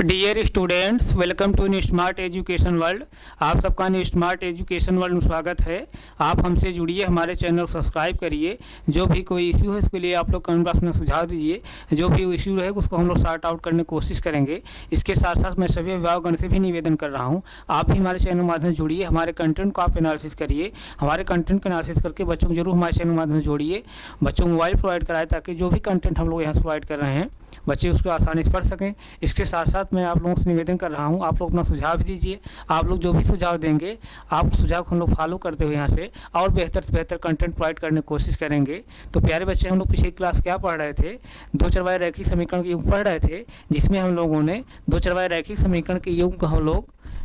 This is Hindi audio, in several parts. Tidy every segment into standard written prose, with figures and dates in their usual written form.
Dear students, welcome to smart education world. आप सबका स्मार्ट एजुकेशन वर्ल्ड में स्वागत है। आप हमसे जुड़िए, हमारे चैनल को सब्सक्राइब करिए। जो भी कोई इश्यू है उसके लिए आप लोग कमेंट बॉक्स में सुझाव दीजिए। जो भी इश्यू रहेगा उसको हम लोग सॉर्ट आउट करने की कोशिश करेंगे। इसके साथ साथ मैं सभी अभिभावकगण से भी निवेदन कर रहा हूँ, आप भी हमारे चैनल के माध्यम से जुड़िए, हमारे कंटेंट को आप एनालिसिस करिए। हमारे कंटेंट को एनालिसिस करके बच्चों को जरूर हमारे चैनल के माध्यम से जोड़िए। बच्चों को मोबाइल प्रोवाइड कराए ताकि जो भी कंटेंट हम लोग यहाँ से प्रोवाइड कर रहे हैं बच्चे उसको आसानी से पढ़ सकें। इसके साथ साथ मैं आप लोगों से निवेदन कर रहा हूं, आप लोग अपना सुझाव भी दीजिए। आप लोग जो भी सुझाव देंगे, आप सुझाव को हम लोग फॉलो करते हुए यहाँ से और बेहतर से बेहतर कंटेंट प्रोवाइड करने की कोशिश करेंगे। तो प्यारे बच्चे, हम लोग पिछली क्लास क्या पढ़ रहे थे? दो चरवाहे रैखिक समीकरण के योग पढ़ रहे थे, जिसमें हम लोगों ने दो चरवाहे रैखिक समीकरण के योग को हम लोग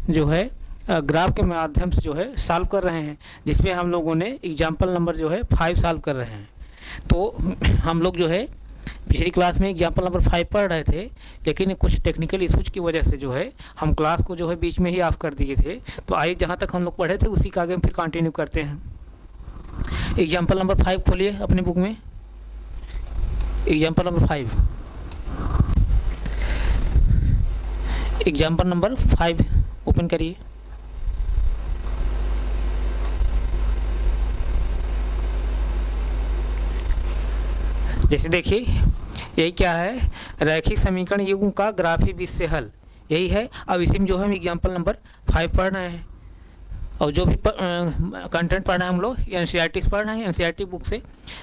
जो है ग्राफ के माध्यम से जो है सॉल्व कर रहे हैं, जिसमें हम लोगों ने एग्जाम्पल नंबर जो है 5 सॉल्व कर रहे हैं। तो हम लोग जो है पिछली क्लास में एग्जाम्पल नंबर 5 पढ़ रहे थे, लेकिन कुछ टेक्निकल इशूज की वजह से जो है हम क्लास को जो है बीच में ही ऑफ कर दिए थे। तो आइए जहाँ तक हम लोग पढ़े थे उसी का आगे हम फिर कंटिन्यू करते हैं। एग्जाम्पल नंबर 5 खोलिए अपने बुक में। Example number 5, example number 5 open करिए। जैसे देखिए, यही क्या है? रैखिक समीकरण युग्म का ग्राफी बीच से हल, यही है। अब इसी में जो है हम एग्जाम्पल नंबर 5 पढ़ रहे हैं, और जो भी कंटेंट पढ़ रहे हैं हम लोग एनसीईआरटी से पढ़ रहे हैं, एनसीईआरटी बुक से।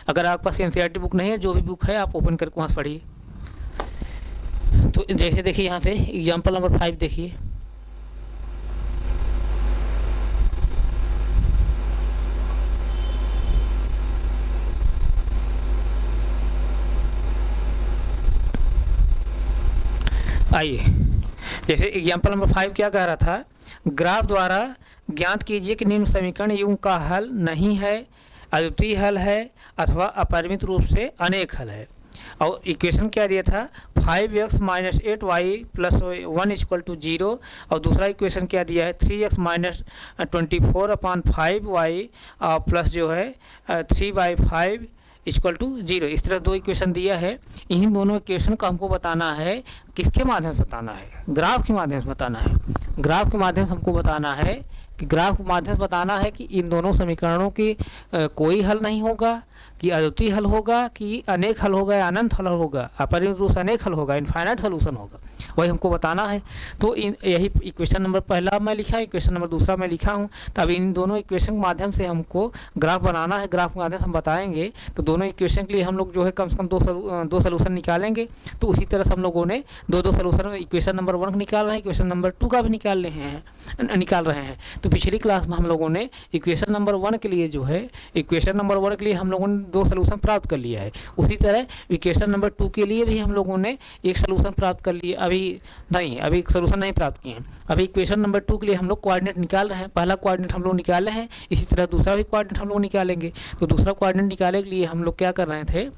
अगर आपके पास एनसीईआरटी बुक नहीं है, जो भी बुक है आप ओपन करके वहाँ से पढ़िए। तो जैसे देखिए यहाँ से एग्जाम्पल नंबर 5 देखिए। आइए, जैसे एग्जाम्पल नंबर 5 क्या कह रहा था? ग्राफ द्वारा ज्ञात कीजिए कि निम्न समीकरण युग्म का हल नहीं है, अद्वितीय हल है अथवा अपरिमित रूप से अनेक हल है। और इक्वेशन क्या दिया था? 5x - 8y + 1 = 0। और दूसरा इक्वेशन क्या दिया है? 3x - 24/5y प्लस जो है 3/5 = 0। इस तरह दो इक्वेशन दिया है। इन्हीं दोनों इक्वेशन को हमको बताना है। किसके माध्यम से बताना है? ग्राफ के माध्यम से बताना है। ग्राफ के माध्यम से हमको बताना है कि ग्राफ के माध्यम से बताना है कि इन दोनों समीकरणों की कोई हल नहीं होगा, कि अद्वितीय हल होगा, कि अनेक हल होगा या अनंत हल होगा, अपरिमित रूप से अनेक हल होगा, इनफाइनाइट सोल्यूशन होगा, वही हमको बताना है। तो यही इक्वेशन नंबर पहला मैं लिखा, इक्वेशन नंबर दूसरा मैं लिखा हूँ। तो अब इन दोनों इक्वेशन के माध्यम से हमको ग्राफ बनाना है। ग्राफ के माध्यम से हम बताएंगे। तो दोनों इक्वेशन के लिए हम लोग जो है कम से कम दो सोल्यूशन निकालेंगे। तो उसी तरह से हम लोगों ने दो सोल्यूशन, इक्वेशन नंबर 1 निकाल रहे हैं, इक्वेशन नंबर 2 का भी निकाल रहे हैं। तो पिछली क्लास में हम लोगों ने इक्वेशन नंबर 1 के लिए जो है, इक्वेशन नंबर 1 के लिए हम लोगों ने 2 सोल्यूशन प्राप्त कर लिया है। उसी तरह इक्वेशन नंबर 2 के लिए भी हम लोगों ने एक सोल्यूशन प्राप्त कर लिया। अभी सोल्यूशन नहीं प्राप्त किए हैं। अभी इक्वेशन नंबर 2 के लिए हम लोग कोऑर्डिनेट निकाल रहे हैं। पहला कोऑर्डिनेट हम लोग निकाले हैं, इसी तरह दूसरा भी कोऑर्डिनेट हम लोग निकालेंगे। तो दूसरा कोऑर्डिनेट निकालने के लिए हम लोग क्या कर रहे थे?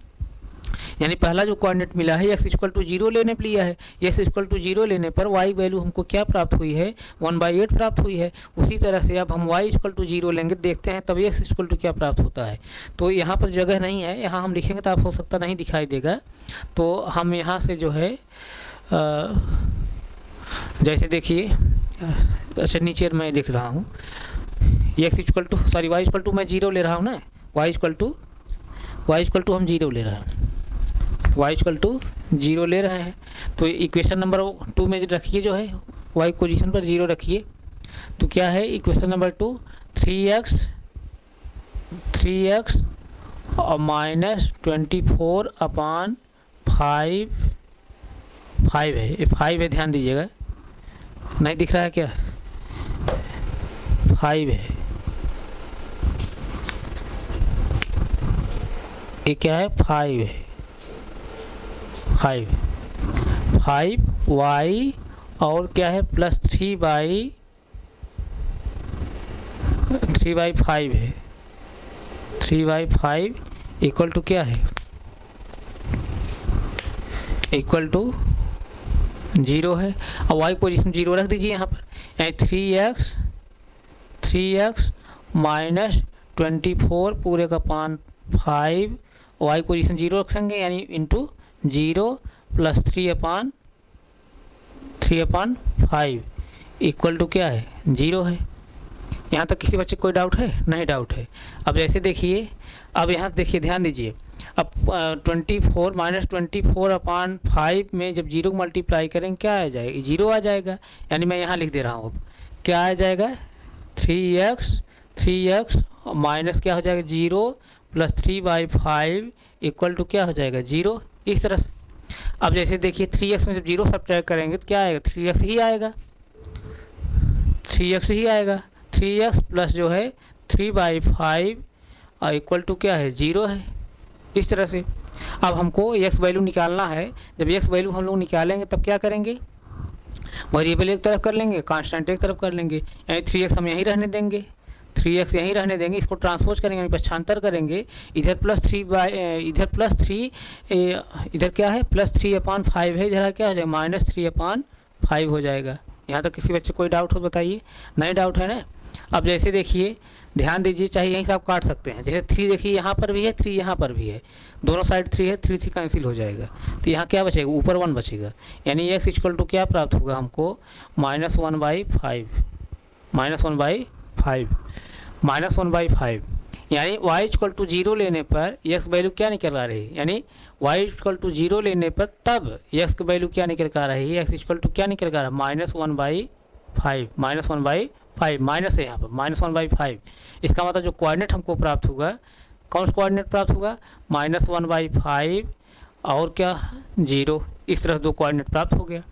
यानी पहला जो कोऑर्डिनेट मिला है x = 0 लेने पर लिया है। x = 0 लेने पर y वैल्यू हमको क्या प्राप्त हुई है? 1/8 प्राप्त हुई है। उसी तरह से अब हम y = 0 लेंगे, देखते हैं तब x = क्या प्राप्त होता है। तो यहाँ पर जगह नहीं है, यहाँ हम लिखेंगे तो आप हो सकता नहीं दिखाई देगा। तो हम यहाँ से जो है जैसे देखिए, अच्छा नीचे मैं लिख रहा हूँ y = मैं 0 ले रहा हूँ ना, y = हम 0 ले रहे हैं, y = 0 ले रहे हैं। तो इक्वेशन नंबर 2 में रखिए, जो है y पोजीशन पर 0 रखिए। तो क्या है इक्वेशन नंबर 2? 3x और -24/5 है। ये 5 है, ध्यान दीजिएगा, नहीं दिख रहा है क्या? 5 है, ये क्या है? 5 है। 5y और क्या है? प्लस 3/5 है। 3/5 इक्वल टू क्या है? इक्वल टू 0 है। और y पोजीशन 0 रख दीजिए यहाँ पर। यानी 3x - 24 पूरे का 5 y पोजीशन 0 रखेंगे, यानी इंटू 0 + 3/3 3/5 इक्वल टू क्या है, 0 है। यहाँ तक किसी बच्चे को कोई डाउट है? नहीं डाउट है। अब जैसे देखिए, अब यहाँ देखिए, ध्यान दीजिए, अब 24 माइनस 24/5 में जब 0 को मल्टीप्लाई करेंगे क्या आ जाएगा, 0 आ जाएगा। यानी मैं यहाँ लिख दे रहा हूँ, अब क्या आ जाएगा, 3x माइनस क्या हो जाएगा, 0 प्लस 3/5 इक्वल टू क्या हो जाएगा, 0। इस तरह से अब जैसे देखिए 3x में जब 0 सब्ट्रैक्ट करेंगे तो क्या आएगा, 3x ही आएगा, 3x ही आएगा। 3x प्लस जो है 3/5 इक्वल टू क्या है, 0 है। इस तरह से अब हमको x वैल्यू निकालना है। जब x वैल्यू हम लोग निकालेंगे तब क्या करेंगे, वेरिएबल एक तरफ कर लेंगे, कांस्टेंट एक तरफ कर लेंगे। यानी 3x हम यहीं रहने देंगे, 3x यहीं रहने देंगे, इसको ट्रांसपोज करेंगे, यानी पक्षांतर करेंगे। इधर प्लस 3 इधर क्या है, प्लस 3/5 है, इधर क्या हो जाएगा, माइनस 3/5 हो जाएगा। यहाँ तक किसी बच्चे कोई डाउट हो बताइए? नहीं डाउट है ना। अब जैसे देखिए, ध्यान दीजिए, चाहे यहीं से आप काट सकते हैं। जैसे 3 देखिए यहाँ पर भी है, 3 यहाँ पर भी है, दोनों साइड 3 है, 3 कैंसिल हो जाएगा। तो यहाँ क्या बचेगा, ऊपर 1 बचेगा। यानी x इक्वल टू क्या प्राप्त होगा हमको, -1/5, -1/5। यानी y इक्वल टू 0 लेने पर x वैल्यू क्या निकल आ रही है, यानी y इक्वल टू 0 लेने पर तब x की वैल्यू क्या निकल आ रही है, x इक्वल टू क्या निकल आ रहा है, -1/5 माइनस है यहाँ पर -1/5। इसका मतलब जो कोऑर्डिनेट हमको प्राप्त होगा, कौन सा कोऑर्डिनेट प्राप्त होगा, -1/5 और क्या, 0। इस तरह 2 कोऑर्डिनेट प्राप्त हो गया।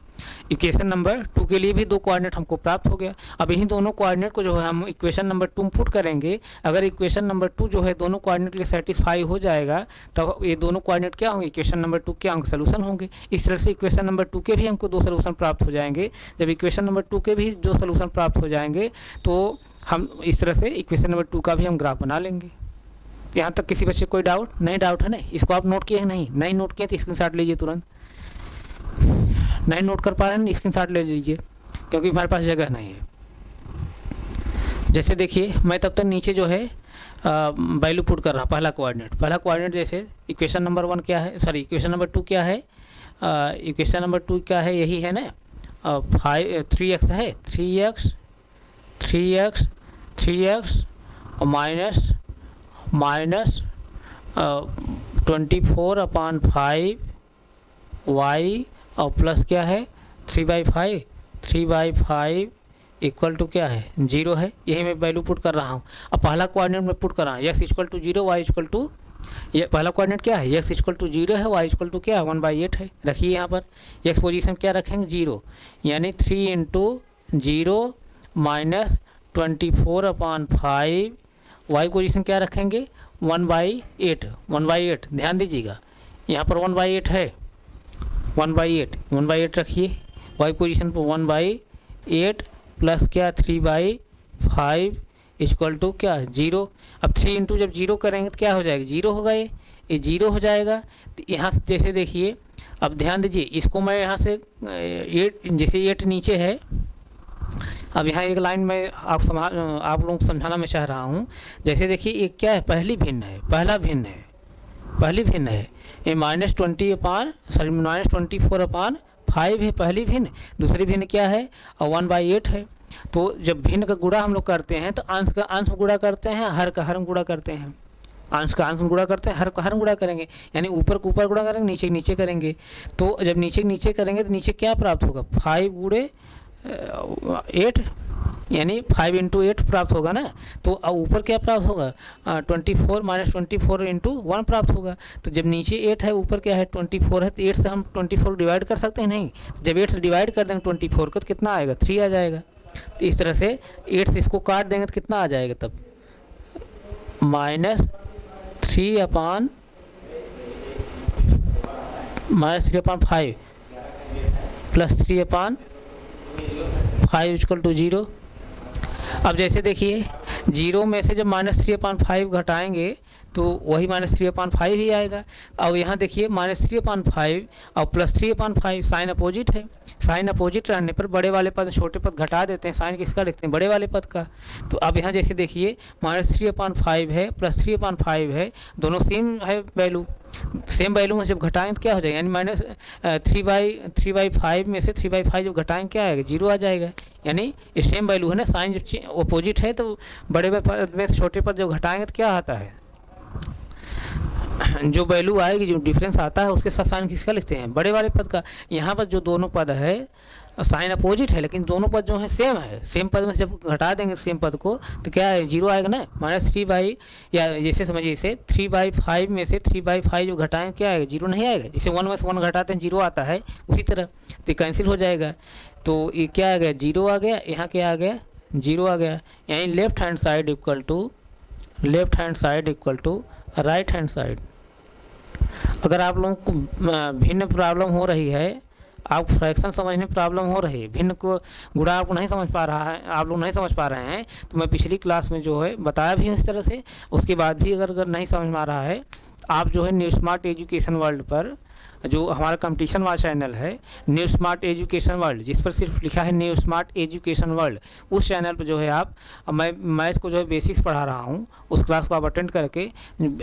इक्वेशन नंबर 2 के लिए भी 2 कोऑर्डिनेट हमको प्राप्त हो गया। अब इन्हीं दोनों कोऑर्डिनेट को जो है हम इक्वेशन नंबर 2 में पुट करेंगे। अगर इक्वेशन नंबर 2 जो है दोनों कोऑर्डिनेट के सेटिस्फाई हो जाएगा तब ये दोनों कोऑर्डिनेट क्या होंगे, इक्वेशन नंबर 2 के होंगे, सोल्यूशन होंगे। इस तरह से इक्वेशन नंबर 2 के भी हमको 2 सोल्यूशन प्राप्त हो जाएंगे। जब इक्वेशन नंबर 2 के भी 2 सोल्यूशन प्राप्त हो जाएंगे तो हम इस तरह से इक्वेशन नंबर 2 का भी हम ग्राफ बना लेंगे। यहाँ तक किसी बच्चे कोई डाउट? नहीं डाउट है ना। इसको आप नोट किए हैं? नहीं नोट किए तो स्क्रीनशॉट लीजिए तुरंत। नहीं नोट कर पा रहे हैं, स्क्रीनशॉट ले लीजिए, क्योंकि हमारे पास जगह नहीं है। जैसे देखिए, मैं तब तक नीचे जो है वैल्यू पुट कर रहा हूँ। पहला कोऑर्डिनेट जैसे इक्वेशन नंबर 1 क्या है, सॉरी इक्वेशन नंबर 2 क्या है, इक्वेशन नंबर 2 क्या है, यही है ना, 3x है, 3x और माइनस 24/5 y और प्लस क्या है, 3/5 इक्वल टू क्या है, 0 है। यही मैं वैल्यू पुट कर रहा हूँ। अब पहला कोऑर्डिनेट में पुट कर रहा हूँ, x equal to 0, y equal to, ये पहला कोऑर्डिनेट क्या है, x इक्वल टू 0 है, y इक्वल टू क्या है, 1/8 है। रखिए यहाँ पर x पोजीशन क्या रखेंगे, 0, यानी 3 × 0 माइनस 24/5, y पोजीशन क्या रखेंगे, 1/8। ध्यान दीजिएगा, यहाँ पर 1/8 है, 1/8 रखिए, y पोजीशन पर 1/8 प्लस क्या, 3/5 इक्वल टू क्या, 0। अब 3 × जब 0 करेंगे तो क्या हो जाएगा, 0 होगा, ये 0 हो जाएगा। तो यहाँ से जैसे देखिए, अब ध्यान दीजिए, इसको मैं यहाँ से 8, जैसे 8 नीचे है। अब यहाँ एक लाइन में आप लोगों को समझाना मैं चाह रहा हूँ। जैसे देखिए, एक क्या है, पहला भिन्न है, ये -24/5 है पहली भिन्न, दूसरी भिन्न क्या है, और 1/8 है। तो जब भिन्न का गुणा हम लोग करते हैं तो अंश का अंश गुणा करते हैं, हर का हर गुणा करते हैं, अंश का अंश गुणा करते हैं, हर का हर गुणा करेंगे। यानी ऊपर को ऊपर गुणा करेंगे, नीचे नीचे करेंगे। तो जब नीचे करेंगे तो नीचे क्या प्राप्त होगा, 5 × 8, यानी 5 × 8 प्राप्त होगा ना। तो ऊपर क्या प्राप्त होगा, 24 -24 × 1 प्राप्त होगा। तो जब नीचे 8 है, ऊपर क्या है, 24 है, तो 8 से हम 24 डिवाइड कर सकते हैं, नहीं। जब 8 से डिवाइड कर देंगे 24 को तो कितना आएगा, 3 आ जाएगा। तो इस तरह से 8 से इसको काट देंगे तो कितना आ जाएगा, तब -3/5 प्लस 3/5 इक्वल टू 0। अब जैसे देखिए, 0 में से जब -3/5 घटाएंगे तो वही -3/5 ही आएगा। और यहाँ देखिए, -3/5 और प्लस 3/5 साइन अपोजिट है। साइन अपोजिट रहने पर बड़े वाले पद छोटे पद घटा देते हैं, साइन किसका लिखते हैं, बड़े वाले पद का। तो अब यहाँ जैसे देखिए, -3/5 है प्लस 3/5 है, दोनों सेम है वैल्यू, सेम वैल्यू में जब घटाएं तो क्या हो जाएगा, यानी माइनस 3/5 में से 3/5 जब घटाएं क्या आएगा, 0 आ जाएगा। यानी सेम वैल्यू है ना, साइन जब अपोजिट है तो बड़े पद में से छोटे पद जब घटाएंगे तो क्या आता है, जो वैल्यू आएगी, जो डिफरेंस आता है उसके साथ साइन किसका लिखते हैं, बड़े वाले पद का। यहाँ पर जो दोनों पद है साइन अपोजिट है, लेकिन दोनों पद जो है सेम है, सेम पद में से जब घटा देंगे सेम पद को तो क्या है, 0 आएगा ना। -3 या जैसे समझिए इसे 3/5 में से 3/5 जो घटाएं क्या आएगा, 0 नहीं आएगा। जैसे 1 में से 1 घटाते हैं 0 आता है, उसी तरह तो कैंसिल हो जाएगा। तो ये क्या आ गया, 0 आ गया, यहाँ क्या आ गया, 0 आ गया। यानी left hand side equal to right hand side. अगर आप लोगों को भिन्न प्रॉब्लम हो रही है, आप फ्रैक्शन समझने में प्रॉब्लम हो रही है, भिन्न को गुणा आपको नहीं समझ पा रहा है, आप लोग नहीं समझ पा रहे हैं, तो मैं पिछली क्लास में जो है बताया भी इस तरह से। उसके बाद भी अगर नहीं समझ में आ रहा है, आप जो है न्यू स्मार्ट एजुकेशन वर्ल्ड पर, जो हमारा कंपटीशन वाला चैनल है न्यू स्मार्ट एजुकेशन वर्ल्ड, जिस पर सिर्फ लिखा है न्यू स्मार्ट एजुकेशन वर्ल्ड, उस चैनल पर जो है आप, मैं मैथ्स को जो है बेसिक्स पढ़ा रहा हूँ, उस क्लास को आप अटेंड करके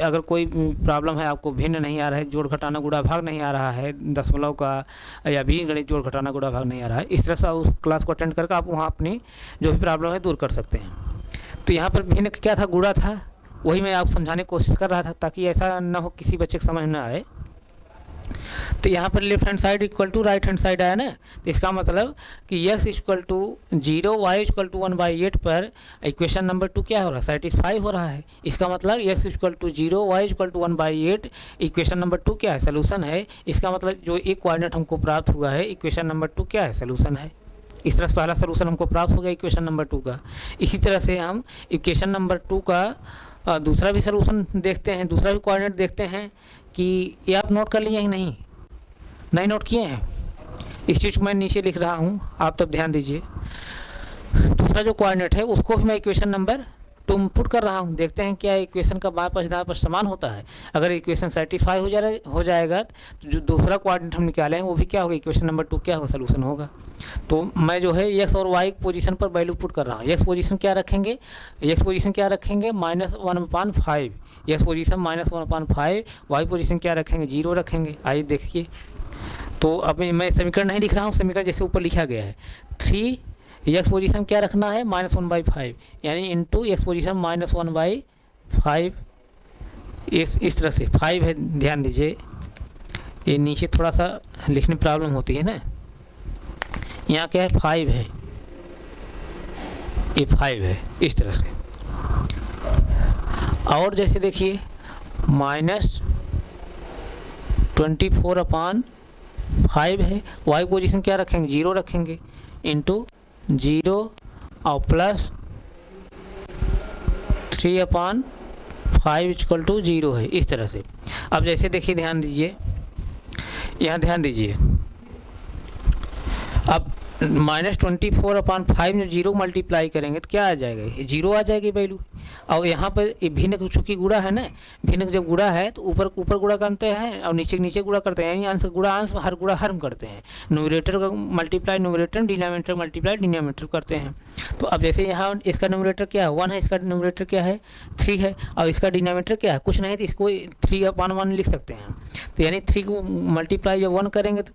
अगर कोई प्रॉब्लम है, आपको भिन्न नहीं आ रहा है, जोड़ घटाना गुणा भाग नहीं आ रहा है, दशमलव का या बीजगणित जोड़ घटाना गुणा भाग नहीं आ रहा है, इस तरह से उस क्लास को अटेंड करके आप वहाँ अपनी जो भी प्रॉब्लम है दूर कर सकते हैं। तो यहाँ पर भिन्न क्या था, गुणा था, वही मैं आपको समझाने की कोशिश कर रहा था ताकि ऐसा ना हो किसी बच्चे को समझ ना आए। तो यहाँ पर left hand side equal to right hand side आया ना, तो इसका मतलब कि x equal to 0 y equal to 1/8 पर इक्वेशन नंबर 2 क्या हो रहा है, सेटिस्फाई हो रहा है। इसका मतलब x equal to 0 y equal to 1/8 equation number 2 क्या है, सोल्यूशन है। इसका मतलब जो एक कोऑर्डिनेट हमको प्राप्त हुआ है, इक्वेशन नंबर 2 क्या है, सोल्यूशन है। इस तरह से पहला सोल्यूशन हमको प्राप्त हो गया इक्वेशन नंबर 2 का। इसी तरह से हम इक्वेशन नंबर 2 का दूसरा भी सोल्यूशन देखते हैं, दूसरा भी कोऑर्डिनेट देखते हैं कि ये आप नोट कर लिए हैं नहीं नोट किए हैं, इस चीज़ को मैं नीचे लिख रहा हूँ, आप तब ध्यान दीजिए। दूसरा जो कोऑर्डिनेट है उसको भी मैं इक्वेशन नंबर 2 पुट कर रहा हूँ, देखते हैं क्या इक्वेशन का बाएं पक्ष दाएं पक्ष समान होता है। अगर इक्वेशन सेटिस्फाई हो जाएगा तो जो दूसरा कोऑर्डिनेट हम निकाले हैं वो भी क्या होगा, इक्वेशन नंबर 2 क्या होगा, सोल्यूशन होगा। तो मैं जो है x और y पोजीशन पर वैल्यू पुट कर रहा हूँ। x पोजीशन क्या रखेंगे, -1/5, x पोजीशन -1/5, y पोजीशन क्या रखेंगे, 0 रखेंगे। आइए देखिए, तो अब मैं समीकरण नहीं लिख रहा हूँ, समीकरण जैसे ऊपर लिखा गया है 3 x पोजीशन क्या रखना है, -1/5, यानी इंटू x पोजीशन -1/5, इस तरह से 5 है, ध्यान दीजिए ये नीचे थोड़ा सा लिखने प्रॉब्लम होती है ना, यहाँ क्या है 5 है, ये 5 है, इस तरह से। और जैसे देखिए -24/5 है, y पोजीशन क्या रखेंगे, 0 रखेंगे, इंटू 0 और प्लस 3/5 इक्वल टू 0 है, इस तरह से। अब जैसे देखिए, ध्यान दीजिए, यहाँ ध्यान दीजिए, अब -24/5 में 0 मल्टीप्लाई करेंगे तो क्या आ जाएगा, 0 आ जाएगी वैल्यू। और यहाँ पर ये भिन्न चूँकि गुणा है ना, भिन्न जब गुणा है तो ऊपर गुणा करते हैं और नीचे गुणा करते हैं, यानी अंश गुणा अंश, हर गुणा हर करते हैं। न्यूमरेटर का multiply numerator, denominator multiply denominator करते हैं। तो अब जैसे यहाँ इसका न्यूमरेटर क्या है, 1 है, इसका न्यूमरेटर क्या है, 3 है, और इसका डिनोमिनेटर क्या है, कुछ नहीं, तो इसको 3/1 लिख सकते हैं। तो यानी 3 को मल्टीप्लाई जब 1 करेंगे तो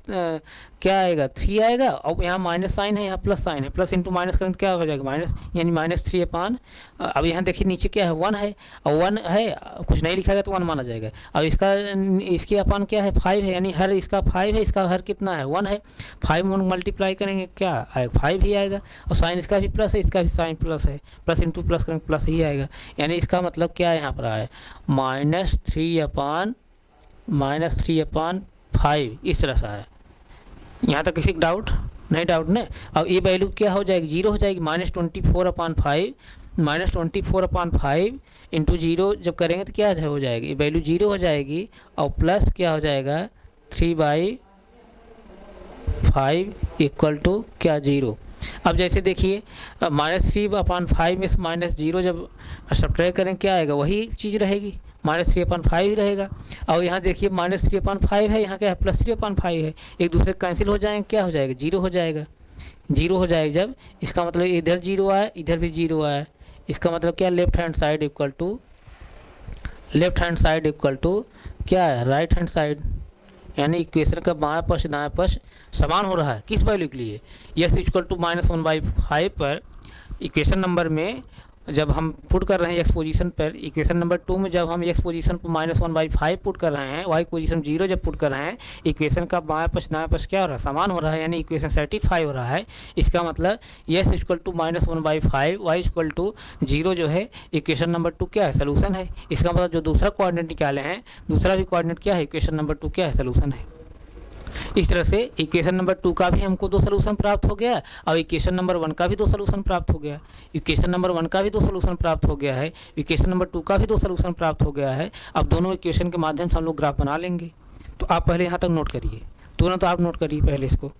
क्या आएगा, 3 आएगा, और यहाँ माइनस साइन है, यहाँ प्लस साइन है, प्लस इंटू माइनस करेंगे तो क्या हो जाएगा, माइनस, यानी -3/। अब यहाँ देखिए नीचे क्या है, 1 है, और 1 है, कुछ नहीं लिखा गया तो 1 माना जाएगा। अब इसके अपान क्या है, 5 है, यानी हर इसका 5 है, इसका हर कितना है, 1 है। 5 में मल्टीप्लाई करेंगे क्या आएगा, 5 ही आएगा, और साइन इसका भी प्लस है, इसका भी साइन प्लस है, प्लस इंटू प्लस करेंगे प्लस ही आएगा। यानी इसका मतलब क्या है, यहाँ पर आए -3/5, इस तरह से है। यहाँ तक किसी डाउट नहीं, डाउट नहीं। अब ये वैल्यू क्या हो जाएगी, 0 हो जाएगी, -24/5 इंटू 0 जब करेंगे तो क्या हो जाएगी, ये वैल्यू 0 हो जाएगी, और प्लस क्या हो जाएगा 3/5 इक्वल टू क्या, 0। अब जैसे देखिए -3/5 में से -0 जब सब्ट्रैक्ट करें क्या आएगा, वही चीज़ रहेगी, -3/5 ही रहेगा। और यहाँ देखिए -3/5 है, यहाँ क्या है, +3/5 है, एक दूसरे कैंसिल हो जाएंगे, क्या हो जाएगा, 0 हो जाएगा। 0 हो जाएगा जब, इसका मतलब इधर 0 आया, इधर भी 0 आया, इसका मतलब क्या, left hand side equal to क्या है, राइट हैंड साइड, यानी इक्वेशन का बायां पक्ष दायां पक्ष समान हो रहा है। किस वैल्यू के लिए, यस इक्वल टू -1/5 पर इक्वेशन नंबर में जब हम पुट कर रहे हैं एक्स पोजीशन पर, इक्वेशन नंबर 2 में जब हम एक्स पोजीशन पर -1/5 पुट कर रहे हैं, वाई पोजीशन 0 जब पुट कर रहे हैं, इक्वेशन का बायां पक्ष दायां पक्ष क्या हो रहा है, समान हो रहा है, यानी इक्वेशन सेटिस्फाई हो रहा है। इसका मतलब yes equal to -1/5 y equal to 0 जो है इक्वेशन नंबर 2 क्या है, सोल्यूशन है। इसका मतलब जो दूसरा कोऑर्डिनेट निकाले हैं, दूसरा भी कोऑर्डिनेट क्या है, इक्वेशन नंबर 2 क्या है, सोल्यूशन है। इस तरह से इक्वेशन नंबर 2 का भी हमको 2 सोल्यूशन प्राप्त हो गया और इक्वेशन नंबर 1 का भी 2 सोल्यूशन प्राप्त हो गया। इक्वेशन नंबर 1 का भी 2 सोल्यूशन प्राप्त हो गया है, इक्वेशन नंबर 2 का भी 2 सोल्यूशन प्राप्त हो गया है। अब दोनों इक्वेशन के माध्यम से हम लोग ग्राफ बना लेंगे। तो आप पहले यहाँ तक नोट करिए, तुरंत आप नोट करिए पहले इसको।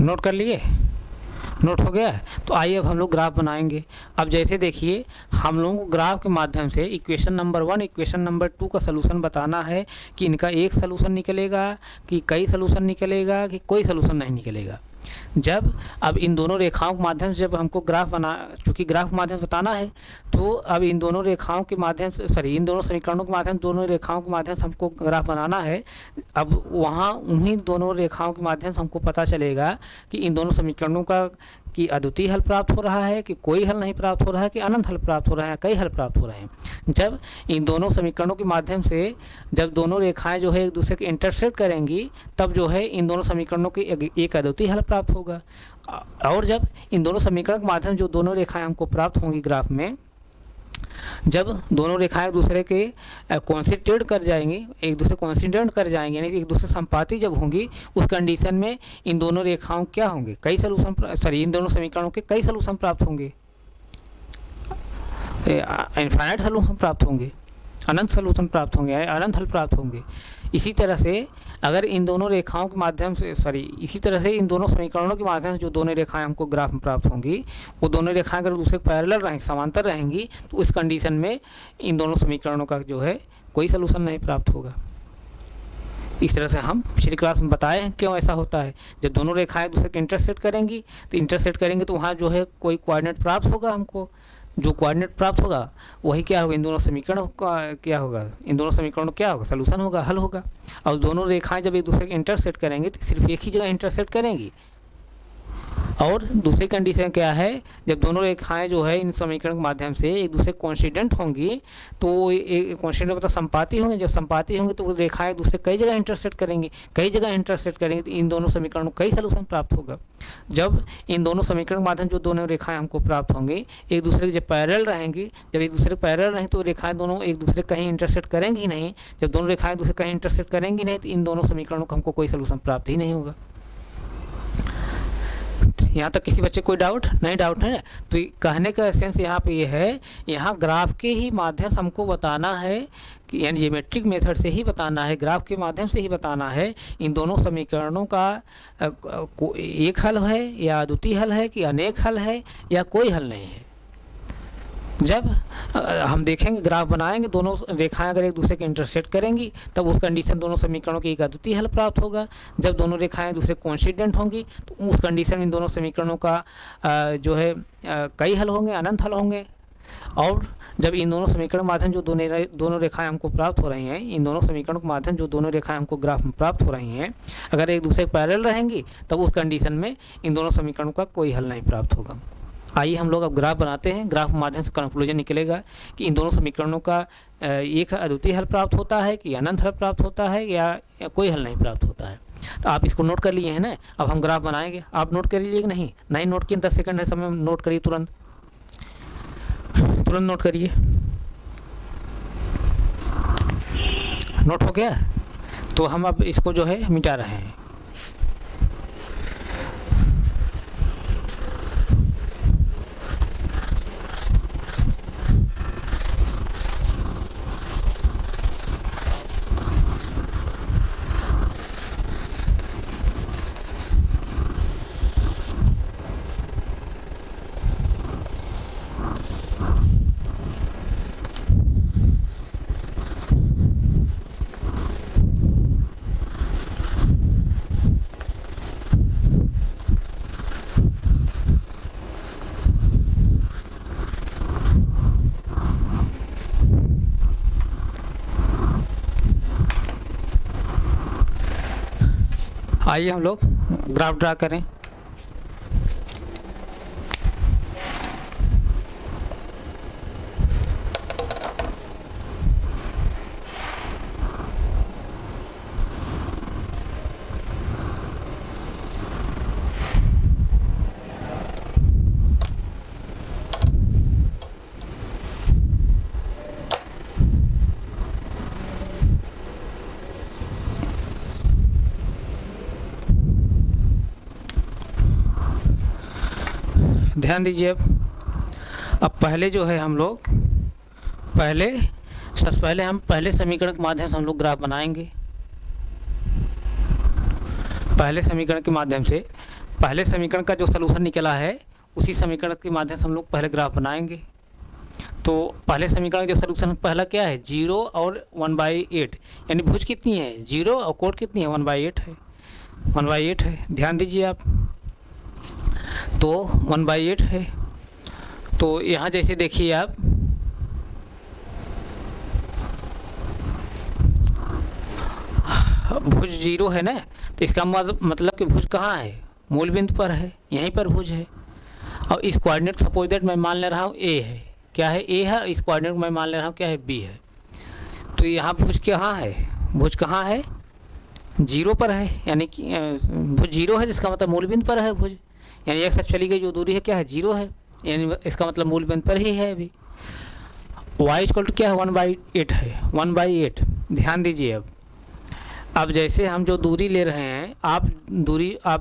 नोट कर लिए, नोट हो गया। तो आइए अब हम लोग ग्राफ बनाएंगे। अब जैसे देखिए, हम लोगों को ग्राफ के माध्यम से इक्वेशन नंबर 1 इक्वेशन नंबर 2 का सलूशन बताना है कि इनका एक सलूशन निकलेगा कि कई सलूशन निकलेगा कि कोई सलूशन नहीं निकलेगा। जब अब इन दोनों रेखाओं के माध्यम से जब हमको ग्राफ बना, चूँकि ग्राफ के माध्यम से बताना है, तो अब इन दोनों रेखाओं के माध्यम से इन दोनों समीकरणों के माध्यम से, दोनों रेखाओं के माध्यम से हमको ग्राफ बनाना है। अब वहाँ उन्हीं दोनों रेखाओं के माध्यम से हमको पता चलेगा कि इन दोनों समीकरणों का कि अद्वितीय हल प्राप्त हो रहा है कि कोई हल नहीं प्राप्त हो रहा है कि अनंत हल प्राप्त हो रहा है, कई हल प्राप्त हो रहे हैं। जब इन दोनों समीकरणों के माध्यम से जब दोनों रेखाएं जो है एक दूसरे के इंटरसेक्ट करेंगी, तब जो है इन दोनों समीकरणों के एक अद्वितीय हल प्राप्त होगा। और जब इन दोनों समीकरण के माध्यम जो दोनों रेखाएं हमको प्राप्त होंगी ग्राफ में, जब दोनों रेखाएं एक दूसरे के कॉन्सिडेंट कर जाएंगी, एक दूसरे कॉन्सिडेंट कर जाएंगे, यानी कि एक दूसरे संपाती जब होंगी, उस कंडीशन में इन दोनों रेखाओं क्या होंगे, कई सलूशन, इन दोनों समीकरणों के कई सलूशन प्राप्त होंगे, इनफाइनाइट सलूशन प्राप्त होंगे, अनंत सलूशन प्राप्त होंगे, अनंत हल प्राप्त होंगे। इसी तरह से अगर इन दोनों रेखाओं के माध्यम से इसी तरह से इन दोनों समीकरणों के माध्यम से जो दोनों रेखाएं हमको ग्राफ में प्राप्त होंगी, वो दोनों रेखाएं अगर दूसरे पैरेलल रहेंगी, समांतर रहेंगी, तो उस कंडीशन में इन दोनों समीकरणों का जो है कोई सलूशन नहीं प्राप्त होगा। इस तरह से हम पिछली क्लास में बताए हैं क्यों ऐसा होता है। जब दोनों रेखाएं दूसरे के इंटरसेक्ट करेंगी तो वहाँ जो है कोई कोऑर्डिनेट प्राप्त होगा हमको। जो कोऑर्डिनेट प्राप्त होगा वही क्या होगा, इन दोनों समीकरणों का क्या होगा, इन दोनों समीकरणों क्या होगा, सलूशन होगा, हल होगा। और दोनों रेखाएं जब एक दूसरे के इंटरसेक्ट करेंगे तो सिर्फ एक ही जगह इंटरसेक्ट करेंगी। और दूसरी कंडीशन क्या है, जब दोनों रेखाएं जो है इन समीकरण के माध्यम से एक दूसरे कॉन्सिडेंट होंगी, तो एक कॉन्सिडेंट मतलब संपाती होंगे। जब संपाती होंगे तो वो रेखाएं एक दूसरे कई जगह इंटरसेक्ट करेंगी, तो इन दोनों समीकरणों को कई सलूशन प्राप्त होगा। जब इन दोनों समीकरण के माध्यम जो दोनों रेखाएं हमको प्राप्त होंगी, एक दूसरे के जब पैरेलल रहेंगी, जब एक दूसरे पैरेलल रहेंगी तो रेखाएं दोनों एक दूसरे कहीं इंटरसेक्ट करेंगी ही नहीं। जब दोनों रेखाएं दूसरे कहीं इंटरसेक्ट करेंगी नहीं, तो इन दोनों समीकरणों का हमको कोई सलूशन प्राप्त ही नहीं होगा। यहाँ तक किसी बच्चे कोई डाउट नहीं, डाउट है ना। तो कहने का एसेंस यहाँ पे ये है, यहाँ ग्राफ के ही माध्यम से हमको बताना है कि यानी ज्योमेट्रिक मेथड से ही बताना है, ग्राफ के माध्यम से ही बताना है इन दोनों समीकरणों का एक हल है या अद्वितीय हल है कि अनेक हल है या कोई हल नहीं है। जब हम देखेंगे ग्राफ बनाएंगे, दोनों रेखाएं अगर एक दूसरे के इंटरसेक्ट करेंगी तब उस कंडीशन दोनों समीकरणों की एक अद्वितीय हल प्राप्त होगा। जब दोनों रेखाएं दूसरे कोइंसिडेंट होंगी तो उस कंडीशन में इन दोनों समीकरणों का जो है कई हल होंगे, अनंत हल होंगे। और जब इन दोनों समीकरणों के माध्यम जो दोनों रेखाएं हमको प्राप्त हो रही हैं, इन दोनों समीकरणों के माध्यम जो दोनों रेखाएं हमको ग्राफ में प्राप्त हो रही हैं, अगर एक दूसरे के पैरेलल रहेंगी तब उस कंडीशन में इन दोनों समीकरणों का कोई हल नहीं प्राप्त होगा। आइए हम लोग अब ग्राफ बनाते हैं। ग्राफ के माध्यम से कंक्लूजन निकलेगा कि इन दोनों समीकरणों का एक अद्वितीय हल प्राप्त होता है कि अनंत हल प्राप्त होता है या कोई हल नहीं प्राप्त होता है। तो आप इसको नोट कर लिए हैं ना। अब हम ग्राफ बनाएंगे। आप नोट कर लीजिए कि नहीं? नहीं नोट किए 10 सेकंड है समय, नोट करिए, तुरंत नोट करिए। नोट हो गया? तो हम अब इसको जो है मिटा रहे हैं। आइए हम लोग ग्राफ ड्रा करें। ध्यान दीजिए। अब पहले जो है हम लोग सबसे पहले हम पहले समीकरण के माध्यम से हम लोग ग्राफ बनाएंगे। पहले समीकरण के माध्यम से पहले समीकरण का जो सलूशन निकला है उसी समीकरण के माध्यम से हम लोग पहले ग्राफ बनाएंगे। तो पहले समीकरण का जो सलूशन पहला क्या है? 0 और 1/8, यानी भुज कितनी है? 0 और कोण कितनी है? 1/8 है। 1/8 है। ध्यान दीजिए आप। तो 1/8 है। तो यहाँ जैसे देखिए आप, भुज 0 है ना, तो इसका मतलब कि भुज कहाँ है? मूल बिंदु पर है, यहीं पर भुज है। और इस कोऑर्डिनेट सपोज दैट मैं मान ले रहा हूँ A है। क्या है? A है। इस कोऑर्डिनेट मैं मान ले रहा हूँ क्या है? B है। तो यहाँ भुज कहाँ है? भुज कहाँ है? 0 पर है, यानी कि भुज 0 है, जिसका मतलब मूल बिंदु पर है भुज। यानी एक साथ चली गई जो दूरी है क्या है? 0 है, यानी इसका मतलब मूल बिंदु पर ही है अभी। y इक्वल टू क्या है? 1/8 है। 1/8। ध्यान दीजिए। अब जैसे हम जो दूरी ले रहे हैं, आप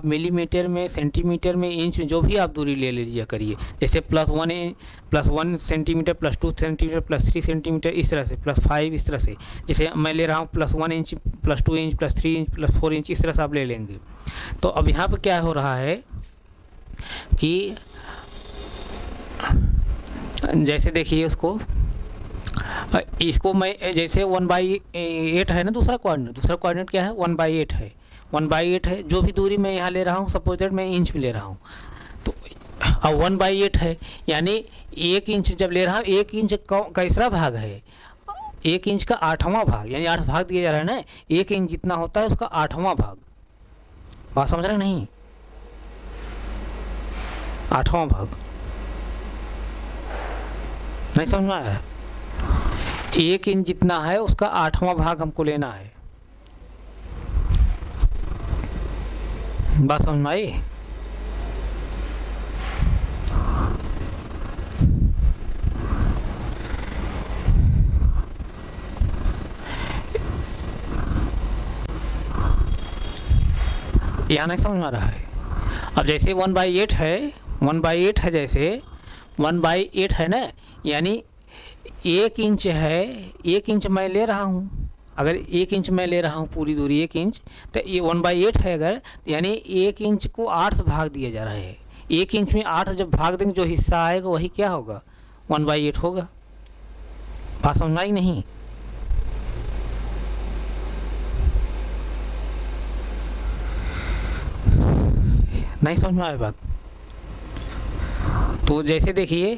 मिलीमीटर में, सेंटीमीटर में, इंच में, जो भी आप दूरी ले लीजिए करिए। जैसे +1 सेंटीमीटर, +2 सेंटीमीटर, +3 सेंटीमीटर, इस तरह से, +5 इस तरह से। जैसे मैं ले रहा हूँ +1 इंच, +2 इंच, +3 इंच, +4 इंच, इस तरह से आप ले लेंगे। तो अब यहाँ पर क्या हो रहा है कि जैसे देखिए इसको मैं जैसे 1/8 है ना, दूसरा कोऑर्डिनेट क्या है? 1/8 है। 1/8 है। जो भी दूरी मैं यहाँ ले रहा हूँ, सपोज दैट मैं इंच में ले रहा हूँ, तो अब 1/8 है, यानी 1 इंच जब ले रहा हूँ, 1 इंच कैसा भाग है? 1 इंच का 8वां भाग, यानी 8 भाग दिया जा रहा है ना। 1 इंच जितना होता है उसका 8वां भाग। बात समझ रहे नहीं? 8वां भाग नहीं समझ में आया? 1 इंच जितना है उसका 8वां भाग हमको लेना है। बात समझ में आई? यहाँ नहीं समझ में आ रहा है? अब जैसे 1/8 है, 1/8 है, जैसे 1/8 है ना, यानी 1 इंच है। 1 इंच मैं ले रहा हूँ, अगर 1 इंच मैं ले रहा हूँ पूरी दूरी 1 इंच, तो ये 1/8 है अगर, यानी 1 इंच को 8 से भाग दिया जा रहा है। 1 इंच में 8 जब भाग देंगे जो हिस्सा आएगा वही क्या होगा? 1/8 होगा। बात समझ में आई नहीं? नहीं समझ में आए बात? तो जैसे देखिए,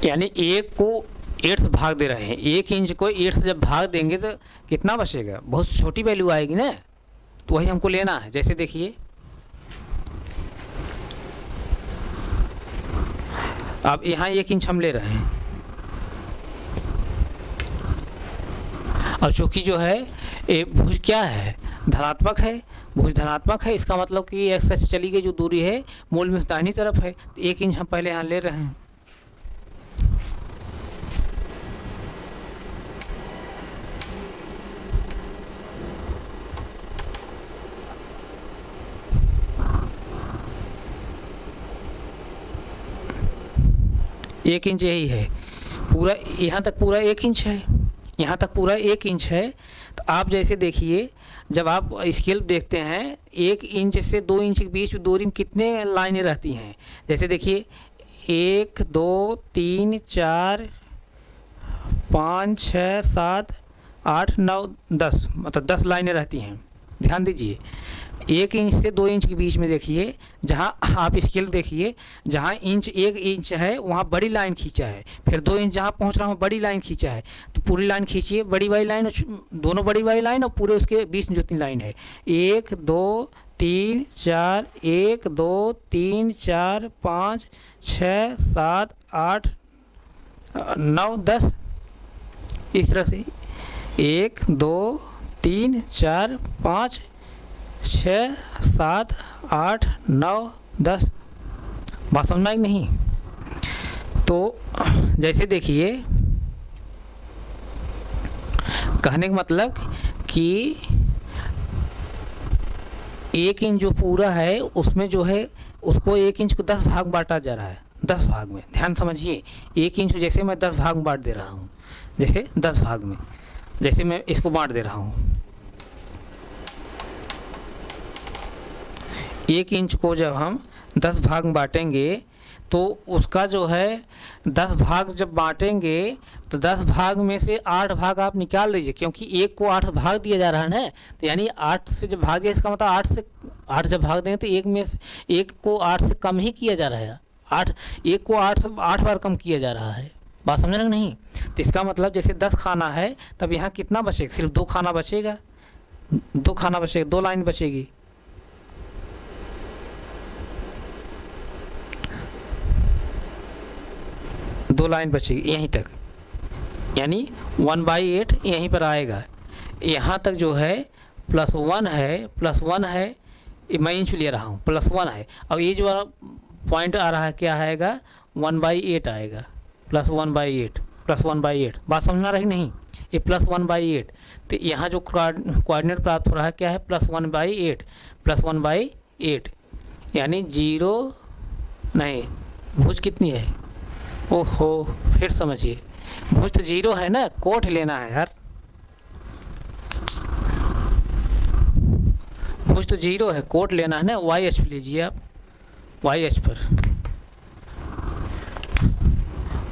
यानी 1 को 8 से भाग दे रहे हैं, 1 इंच को 8 से जब भाग देंगे तो कितना बचेगा? बहुत छोटी वैल्यू आएगी ना, तो वही हमको लेना है। जैसे देखिए, अब यहाँ 1 इंच हम ले रहे हैं, और चूँकि जो है भुज क्या है, धनात्मक है, भुज धनात्मक है, इसका मतलब कि एक्स से चली गई जो दूरी है मूल में दाहिनी तरफ है, तो 1 इंच हम पहले यहाँ ले रहे हैं। एक इंच यही है, पूरा यहाँ तक पूरा 1 इंच है, यहाँ तक पूरा 1 इंच है। तो आप जैसे देखिए, जब आप स्केल देखते हैं 1 इंच से 2 इंच के बीच दूरी में कितने लाइनें रहती हैं? जैसे देखिए 1 2 3 4 5 6 7 8 9 10, मतलब 10 लाइनें रहती हैं। ध्यान दीजिए, 1 इंच से 2 इंच के बीच में देखिए, जहाँ आप स्केल देखिए, जहाँ 1 इंच है वहाँ बड़ी लाइन खींचा है, फिर 2 इंच जहाँ पहुँच रहा हूँ बड़ी लाइन खींचा है, तो पूरी लाइन खींचिए, बड़ी वाली लाइन, दोनों बड़ी वाली लाइन और पूरे उसके बीच में जो 3 लाइन है, 1 2 3 4 1 2 3 4 5 6 7 8 9 10, इस तरह से 1 2 3 4 5 6 7 8 9 10। बात समझ में आई नहीं? तो जैसे देखिए, कहने का मतलब कि 1 इंच जो पूरा है उसमें जो है उसको 1 इंच को 10 भाग बांटा जा रहा है, 10 भाग में। ध्यान समझिए, 1 इंच को जैसे मैं 10 भाग में बांट दे रहा हूँ, जैसे 10 भाग में जैसे मैं इसको बांट दे रहा हूँ। 1 इंच को जब हम 10 भाग में बांटेंगे तो उसका जो है 10 भाग जब बांटेंगे तो 10 भाग में से 8 भाग आप निकाल लीजिए, क्योंकि 1 को 8 भाग दिया जा रहा है ना, तो यानी 8 से जब भाग दिया इसका मतलब 8 जब भाग देंगे तो 1 में से 1 को 8 से कम ही किया जा रहा है, 1 को 8 बार कम किया जा रहा है। बात समझ रहे नहीं? तो इसका मतलब जैसे 10 खाना है तब यहाँ कितना बचेगा? सिर्फ 2 खाना बचेगा, 2 खाना बचेगा, 2 लाइन बचेगी। दो लाइन बचेगी यहीं तक, यानी 1/8 यहीं पर आएगा। यहाँ तक जो है +1 है, +1 है, मैं इंच ले रहा हूँ, +1 है। अब ये जो पॉइंट आ रहा है क्या आएगा? 1/8 आएगा, +1/8, +1/8। बात समझना रही नहीं? ये +1/8, तो यहाँ जो कोऑर्डिनेट प्राप्त हो रहा है क्या है? +1/8, +1/8, यानी 0 नहीं, भुज कितनी है? ओहो, फिर समझिए, भुज तो 0 है ना, कोट लेना है यार, भुज तो 0 है, कोट लेना है ना। YH पे लीजिए आप, YH पर,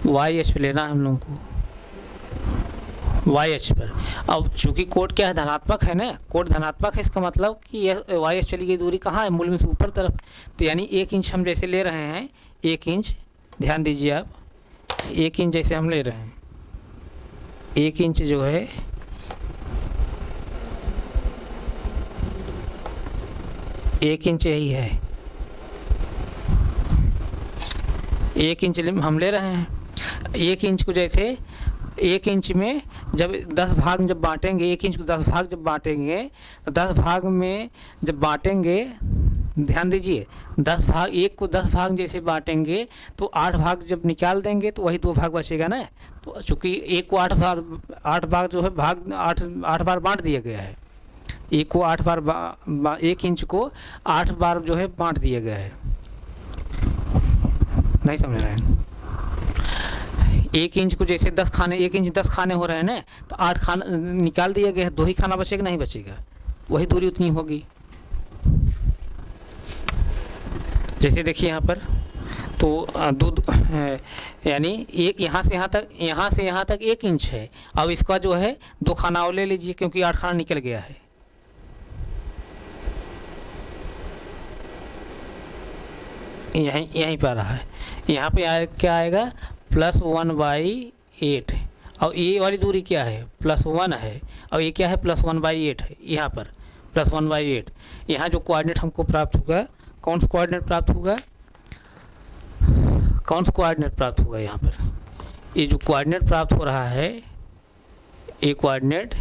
YH पे लेना है हम लोगों को, YH पर। अब चूंकि कोट क्या है? धनात्मक है ना, कोट धनात्मक है, इसका मतलब कि यह YH चली गई दूरी कहाँ है? मूल में से ऊपर तरफ। तो यानी 1 इंच हम जैसे ले रहे हैं, 1 इंच, ध्यान दीजिए आप, 1 इंच जैसे हम ले रहे हैं, 1 इंच जो है 1 इंच यही है, 1 इंच हम ले रहे हैं। 1 इंच को जैसे 1 इंच में जब 10 भाग में जब बांटेंगे, 1 इंच को 10 भाग जब बांटेंगे तो 10 भाग में जब बांटेंगे, ध्यान दीजिए, 10 भाग, 1 को 10 भाग जैसे बांटेंगे तो 8 भाग जब निकाल देंगे तो वही 2 भाग बचेगा ना। तो चूँकि 1 को 8 भाग जो है भाग 8 बार बांट दिया गया है, 1 को 8 बार 1 इंच को 8 बार जो है बांट दिया गया है। नहीं समझ रहे हैं? 1 इंच को जैसे 10 खाने, 1 इंच 10 खाने हो रहे हैं ना, तो 8 खाना निकाल दिया गया है, 2 ही खाना बचेगा, नहीं बचेगा, वही दूरी उतनी होगी। जैसे देखिए यहाँ पर तो दूध यानी एक यहाँ से यहाँ तक 1 इंच है। अब इसका जो है 2 खाना और ले लीजिए, क्योंकि 8 खाना निकल गया है। यहीं पर रहा है। यहाँ पे क्या आएगा +1/8। और ये वाली दूरी क्या है +1 है, और ये क्या है +1/8 है। यहाँ पर +1/8। यहाँ जो कोऑर्डिनेट हमको प्राप्त होगा, कौन सा कोऑर्डिनेट प्राप्त होगा, यहाँ पर ये जो कोऑर्डिनेट प्राप्त हो रहा है, ये कोऑर्डिनेट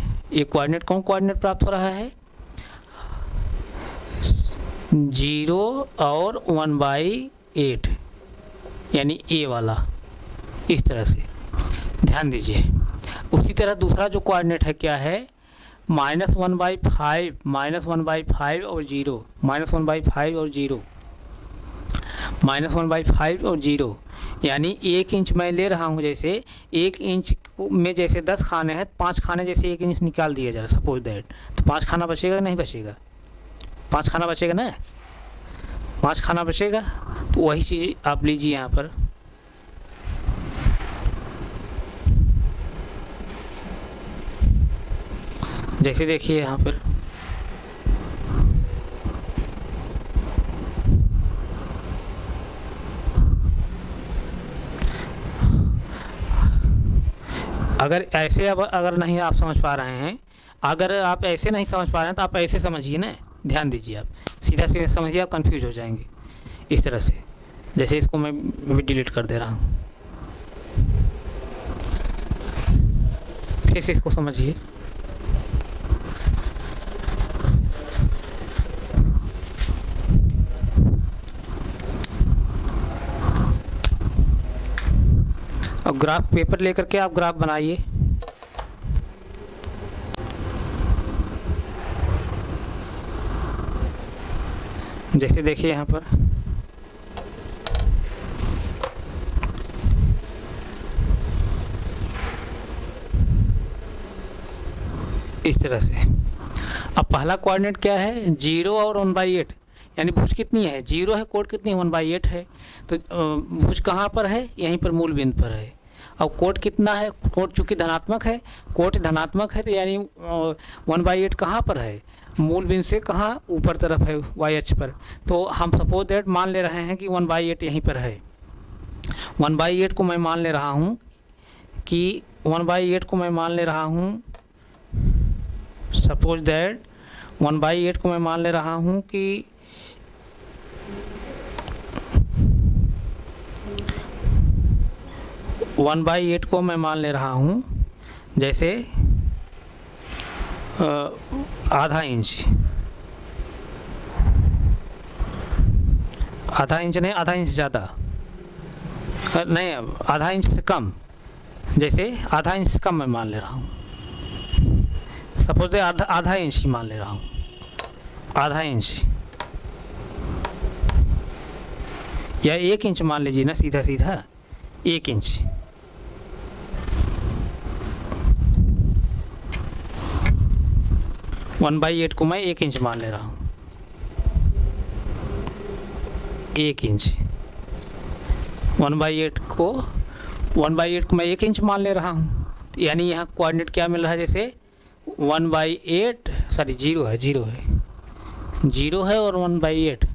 कौन कोऑर्डिनेट प्राप्त हो रहा है 0 और 1/8, यानी ए वाला, इस तरह से ध्यान दीजिए। उसी तरह दूसरा जो कोऑर्डिनेट है क्या है -1/5 और 0, -1/5 और 0, यानी 1 इंच मैं ले रहा हूँ। जैसे 1 इंच में जैसे 10 खाने हैं, 5 खाने जैसे 1 इंच निकाल दिया जाए, सपोज दैट, तो 5 खाना बचेगा नहीं बचेगा? 5 खाना बचेगा ना, 5 खाना बचेगा। तो वही चीज़ आप लीजिए यहाँ पर। जैसे देखिए यहाँ पर अगर ऐसे अगर नहीं आप समझ पा रहे हैं, अगर आप ऐसे नहीं समझ पा रहे हैं तो आप ऐसे समझिए ना, ध्यान दीजिए। आप सीधा समझिए, आप कंफ्यूज हो जाएंगे इस तरह से। जैसे इसको मैं भी डिलीट कर दे रहा हूँ, फिर से इसको समझिए। अब ग्राफ पेपर लेकर के आप ग्राफ बनाइए। जैसे देखिए यहाँ पर इस तरह से। अब पहला कोऑर्डिनेट क्या है 0 और 1/8, यानी भुज कितनी है 0 है, कोट कितनी 1/8 है। तो भुज कहाँ पर है, यहीं पर मूल बिंदु पर है। अब कोट कितना है, कोट चूँकि धनात्मक है, कोट धनात्मक है, तो यानी 1/8 कहाँ पर है, मूल बिंदु से कहाँ ऊपर तरफ है, y अक्ष पर। तो हम सपोज दैट मान ले रहे हैं कि 1/8 यहीं पर है। 1/8 को मैं मान ले रहा हूँ कि 1/8 को मैं मान ले रहा हूँ, सपोज दैट 1/8 को मैं मान ले रहा हूँ कि को मैं मान ले रहा हूँ जैसे आधा इंच नहीं, आधा इंच ज़्यादा नहीं, अब आधा इंच से कम, जैसे आधा इंच से कम मैं मान ले रहा हूँ। सपोज दे आधा इंच ही मान ले रहा हूँ, आधा इंच या 1 इंच मान लीजिए ना, सीधा 1 इंच। वन बाई 8 को मैं 1 इंच मान ले रहा हूँ, 1 इंच। 1/8 को 1 इंच मान ले रहा हूँ, यानी यहाँ कोऑर्डिनेट क्या मिल रहा है, जैसे 1/8 सॉरी 0 है 0 और 1/8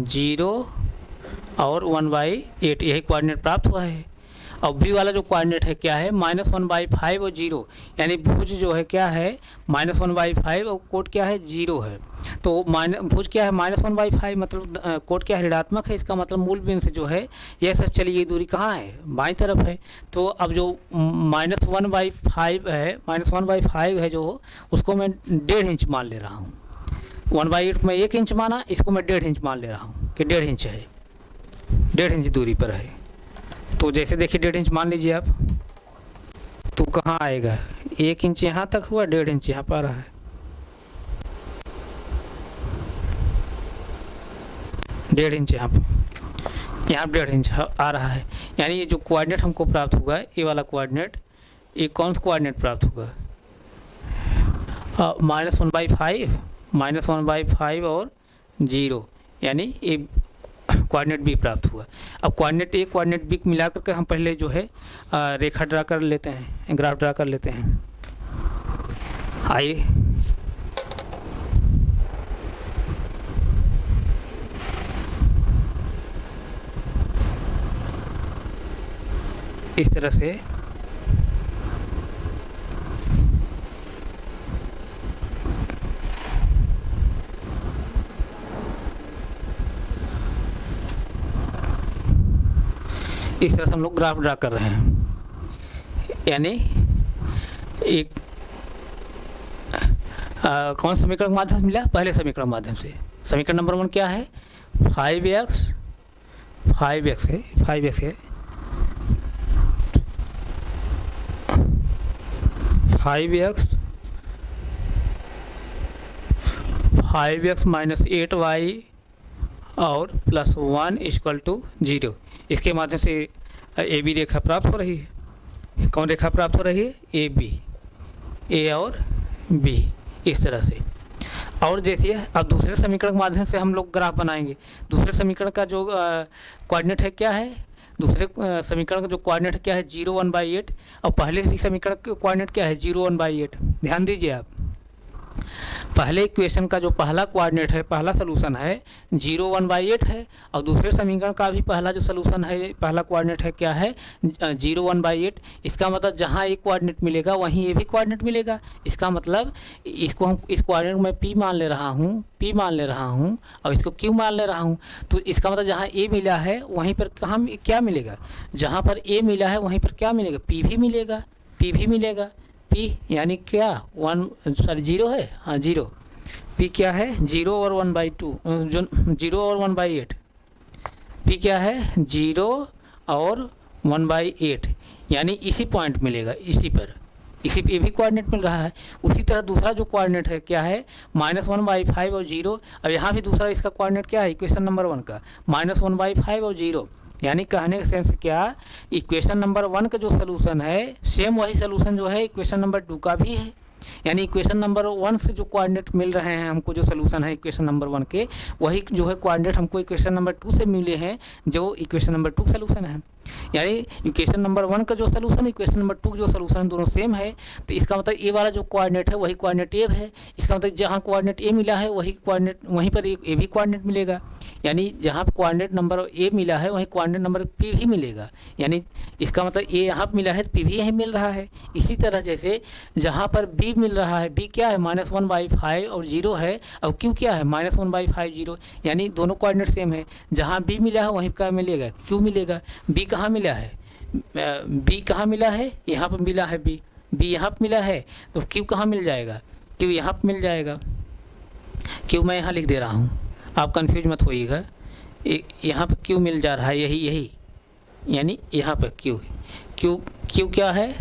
0 और 1/8 यही कोऑर्डिनेट प्राप्त हुआ है। और बी वाला जो कोऑर्डिनेट है क्या है -1/5 और 0, यानी भुज जो है क्या है -1/5 और कोट क्या है 0 है। तो भुज क्या है -1/5, मतलब कोट क्या है ऋणात्मक है, इसका मतलब मूल बिंदु से जो है यह सब चलिए ये दूरी कहाँ है, बाईं तरफ है। तो अब जो -1/5 है जो, उसको मैं 1.5 इंच मान ले रहा हूँ। 1/8 में 1 इंच माना, इसको मैं 1.5 इंच मान ले रहा हूँ कि 1.5 इंच है, 1.5 इंच दूरी पर है। तो जैसे देखिए 1.5 इंच मान लीजिए आप, तो कहाँ आएगा 1 इंच यहाँ तक हुआ, 1.5 इंच यहाँ पर आ रहा है, 1.5 इंच यहाँ पर, यहाँ 1.5 इंच आ रहा है। यानी ये जो कोऑर्डिनेट हमको प्राप्त होगा, ये वाला कोऑर्डिनेट, ये कौन सा कोऑर्डिनेट प्राप्त होगा, -1/5 और 0, यानी ए कोऑर्डिनेट बी प्राप्त हुआ। अब कोऑर्डिनेट ए कोऑर्डिनेट बी मिला करके हम पहले जो है रेखा ड्रा कर लेते हैं, ग्राफ ड्रा कर लेते हैं। आइए इस तरह से हम लोग ग्राफ ड्रा कर रहे हैं, यानी एक कौन समीकरण माध्यम से मिला? पहले समीकरण माध्यम से। समीकरण नंबर 1 क्या है? 5x है 5x है 5x माइनस 8y और +1 = 0। इसके माध्यम से ए बी रेखा प्राप्त हो रही है। कौन रेखा प्राप्त हो रही है? ए बी, ए और बी, इस तरह से। और जैसे अब दूसरे समीकरण के माध्यम से हम लोग ग्राफ बनाएंगे। दूसरे समीकरण का जो कोऑर्डिनेट है क्या है? दूसरे समीकरण का जो कोऑर्डिनेट क्या है? 0 1/8। और पहले भी समीकरण का कोऑर्डिनेट क्या है? 0 1/8। ध्यान दीजिए आप, पहले इक्वेशन का जो पहला कोऑर्डिनेट है, पहला सलूशन है 0 1/8 है, और दूसरे समीकरण का भी पहला जो सलूशन है, पहला कोऑर्डिनेट है क्या है? 0 1/8। इसका मतलब जहाँ एक कोऑर्डिनेट मिलेगा वहीं ये भी कोऑर्डिनेट मिलेगा। इसका मतलब इसको हम इस कोऑर्डिनेट में P मान ले रहा हूँ, और इसको Q मान ले रहा हूँ। तो इसका मतलब जहाँ A मिला है वहीं पर कहाँ क्या मिलेगा? जहाँ पर A मिला है वहीं पर क्या मिलेगा? P भी मिलेगा। P यानी क्या? 0 है, हाँ 0। P क्या है? 0 और 1/2, 0 और 1/8। P क्या है? 0 और 1/8, यानी इसी पॉइंट मिलेगा, इसी पे भी कोऑर्डिनेट मिल रहा है। उसी तरह दूसरा जो कोऑर्डिनेट है क्या है? -1/5 और 0। अब यहाँ भी दूसरा इसका कोऑर्डिनेट क्या है? इक्वेशन नंबर 1 का -1/5 और 0। यानी कहने का सेंस क्या? इक्वेशन नंबर 1 का जो सलूशन है सेम वही सलूशन जो है इक्वेशन नंबर 2 का भी है। यानी इक्वेशन नंबर 1 से जो कोऑर्डिनेट मिल रहे हैं हमको, जो सलूशन है इक्वेशन नंबर 1 के, वही जो है कोऑर्डिनेट हमको इक्वेशन नंबर 2 से मिले हैं, जो इक्वेशन नंबर 2 सलूशन है। यानी इक्वेशन नंबर 1 का जो सलूशन, इक्वेशन नंबर 2 जो सलूशन, दोनों सेम है। तो इसका मतलब ए वाला जो कोऑर्डिनेट है वही कोऑर्डिनेट ए है। इसका मतलब जहाँ कोऑर्डिनेट ए मिला है वही कोऑर्डिनेट, वहीं पर ए भी कोऑर्डिनेट मिलेगा। यानी जहाँ कोऑर्डिनेट नंबर ए मिला है वहीं कोऑर्डिनेट नंबर P भी मिलेगा। यानी इसका मतलब ए यहाँ पर मिला है तो P भी यहीं मिल रहा है। इसी तरह जैसे जहाँ पर B मिल रहा है, B क्या है? -1/5 और 0 है, और Q क्या है? -1/5 0। यानी दोनों कोऑर्डिनेट सेम है। जहाँ B मिला है वहीं क्या मिलेगा? Q मिलेगा। B कहाँ मिला है? B कहाँ मिला है? यहाँ पर मिला है B यहाँ पर मिला है, तो Q कहाँ मिल जाएगा? Q यहाँ पर मिल जाएगा। Q मैं यहाँ लिख दे रहा हूँ, आप कंफ्यूज मत होइएगा। यहाँ पर Q मिल जा रहा है, यही यानी यहाँ पर Q क्या है?